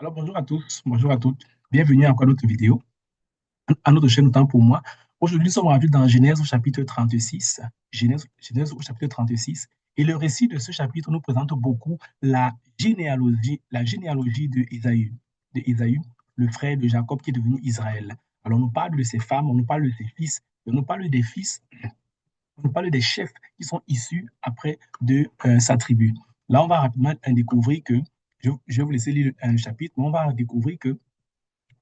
Alors bonjour à tous, bonjour à toutes. Bienvenue à encore notre vidéo, à notre chaîne Autant pour moi. Aujourd'hui, nous sommes rendus dans Genèse au chapitre 36. Genèse au chapitre 36. Et le récit de ce chapitre nous présente beaucoup la généalogie de Ésaü, le frère de Jacob qui est devenu Israël. Alors on nous parle de ses femmes, on nous parle de ses fils, on nous parle des fils, on nous parle des chefs qui sont issus après de sa tribu. Là, on va rapidement découvrir que, je vais vous laisser lire un chapitre, mais on va découvrir que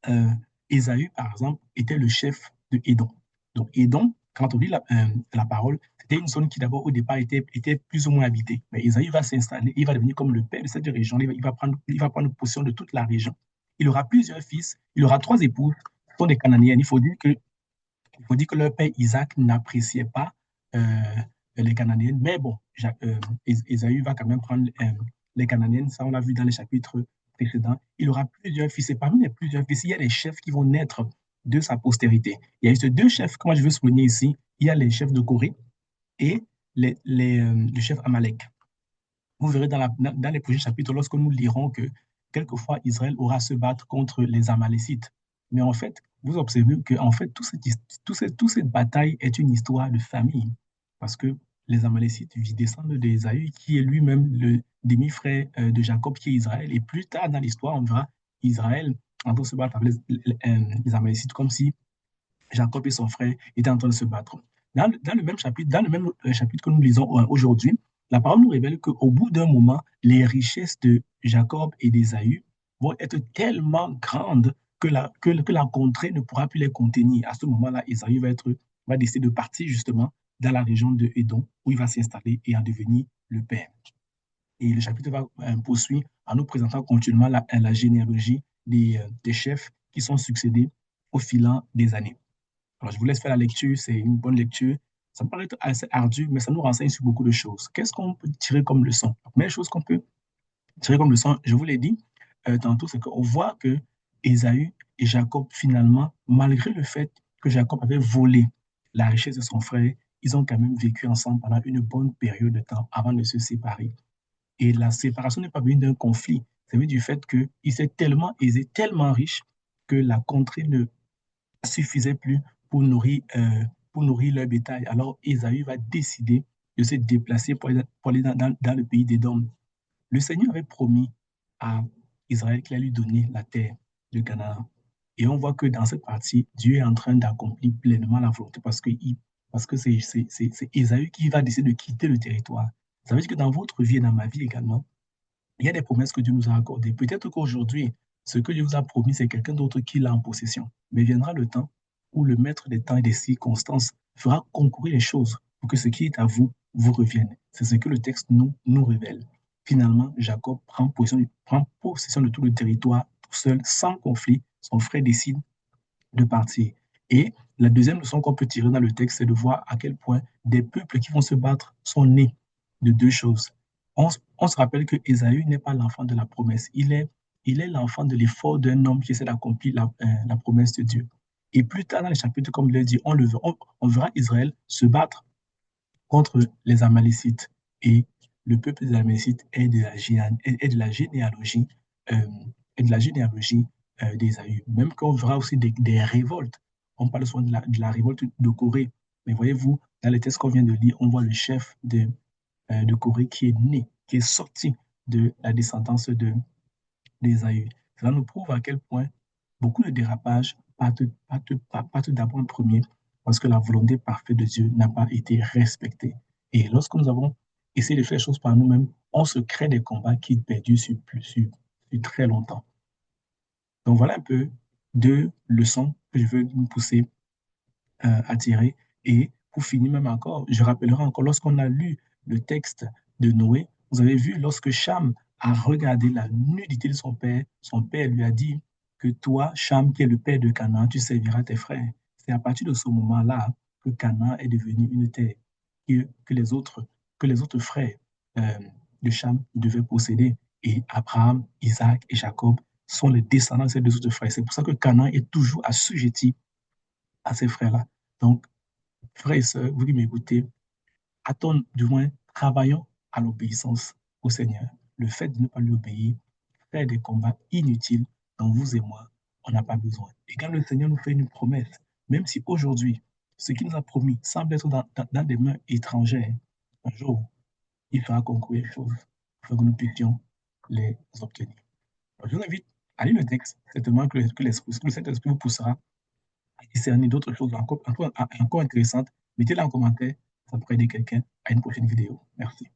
euh, Ésaü, par exemple, était le chef de Édom. Donc, Édom, quand on lit la parole, c'était une zone qui, d'abord, au départ, était plus ou moins habitée. Mais Ésaü va s'installer, il va devenir comme le père de cette région, il va prendre possession de toute la région. Il aura plusieurs fils, il aura trois épouses, ce sont des Cananéennes. Il faut dire que leur père Isaac n'appréciait pas euh, les Cananéennes, mais bon, Ésaü va quand même prendre les Cananéennes, ça on l'a vu dans les chapitres précédents. Il aura plusieurs fils, et parmi les plusieurs fils, il y a des chefs qui vont naître de sa postérité. Il y a ces deux chefs que moi je veux souligner ici. Il y a les chefs de Corée et le chef Amalek. Vous verrez dans les prochains chapitres, lorsque nous lirons que quelquefois Israël aura à se battre contre les Amalécites. Mais en fait, vous observez que en fait, toute cette bataille est une histoire de famille. Parce que les Amalécites descendent d'Ésaü, qui est lui-même le demi-frère de Jacob, qui est Israël. Et plus tard dans l'histoire, on verra Israël en train de se battre avec les Amalécites, comme si Jacob et son frère étaient en train de se battre. Dans le même chapitre, dans le même chapitre que nous lisons aujourd'hui, la parole nous révèle qu'au bout d'un moment, les richesses de Jacob et d'Ésaü vont être tellement grandes que la contrée ne pourra plus les contenir. À ce moment-là, Ésaü va décider de partir justement dans la région de Édom, où il va s'installer et en devenir le père. Et le chapitre va poursuivre en nous présentant continuellement la généalogie des chefs qui sont succédés au fil des années. Alors, je vous laisse faire la lecture, c'est une bonne lecture. Ça me paraît assez ardu, mais ça nous renseigne sur beaucoup de choses. Qu'est-ce qu'on peut tirer comme leçon? La première chose qu'on peut tirer comme leçon, je vous l'ai dit tantôt, c'est qu'on voit que Ésaü et Jacob, finalement, malgré le fait que Jacob avait volé la richesse de son frère, ils ont quand même vécu ensemble pendant une bonne période de temps avant de se séparer. Et la séparation n'est pas venue d'un conflit, c'est venu du fait qu'il s'est tellement aisé, tellement riche, que la contrée ne suffisait plus pour nourrir, euh, pour nourrir leur bétail. Alors Ésaü va décider de se déplacer pour aller dans le pays d'Édom. Le Seigneur avait promis à Israël qu'il allait lui donner la terre de Canaan. Et on voit que dans cette partie, Dieu est en train d'accomplir pleinement la volonté parce que c'est Ésaü qui va décider de quitter le territoire. Ça veut dire que dans votre vie et dans ma vie également, il y a des promesses que Dieu nous a accordées. Peut-être qu'aujourd'hui, ce que Dieu vous a promis, c'est quelqu'un d'autre qui l'a en possession. Mais viendra le temps où le maître des temps et des circonstances fera concourir les choses pour que ce qui est à vous vous revienne. C'est ce que le texte nous révèle. Finalement, Jacob prend possession de tout le territoire tout seul, sans conflit. Son frère décide de partir. Et la deuxième leçon qu'on peut tirer dans le texte, c'est de voir à quel point des peuples qui vont se battre sont nés de deux choses. On se rappelle que Ésaü n'est pas l'enfant de la promesse. Il est l'enfant de l'effort d'un homme qui essaie d'accomplir la promesse de Dieu. Et plus tard dans le chapitre, comme il l'a dit, on verra Israël se battre contre les Amalécites. Et le peuple des Amalécites est de la généalogie, euh, d'Ésaü. Même qu'on verra aussi des révoltes. On parle souvent de la révolte de Corée. Mais voyez-vous, dans les textes qu'on vient de lire, on voit le chef de Corée qui est né, qui est sorti de la descendance d'Ésaü. Cela nous prouve à quel point beaucoup de dérapages partent d'abord en premier parce que la volonté parfaite de Dieu n'a pas été respectée. Et lorsque nous avons essayé de faire les choses par nous-mêmes, on se crée des combats qui perdurent sur très longtemps. Donc voilà un peu deux leçons que je veux nous pousser à tirer. Et pour finir même encore, je rappellerai encore, lorsqu'on a lu le texte de Noé, vous avez vu, lorsque Cham a regardé la nudité de son père lui a dit que toi, Cham, qui es le père de Canaan, tu serviras tes frères. C'est à partir de ce moment-là que Canaan est devenu une terre que les autres frères euh, de Cham devaient posséder. Et Abraham, Isaac et Jacob sont les descendants de ces deux autres frères. C'est pour ça que Canaan est toujours assujetti à ces frères-là. Donc, frères et sœurs, vous qui m'écoutez, du moins, travaillons à l'obéissance au Seigneur. Le fait de ne pas lui obéir faire des combats inutiles dont vous et moi, on n'a pas besoin. Et quand le Seigneur nous fait une promesse, même si aujourd'hui, ce qu'il nous a promis semble être dans des mains étrangères, un jour, il fera concourir les choses afin que nous puissions les obtenir. Alors, je vous invite à lire le texte, certainement que le Saint-Esprit vous poussera à discerner d'autres choses encore intéressantes. Mettez-les en commentaire, ça pourrait aider quelqu'un à une prochaine vidéo. Merci.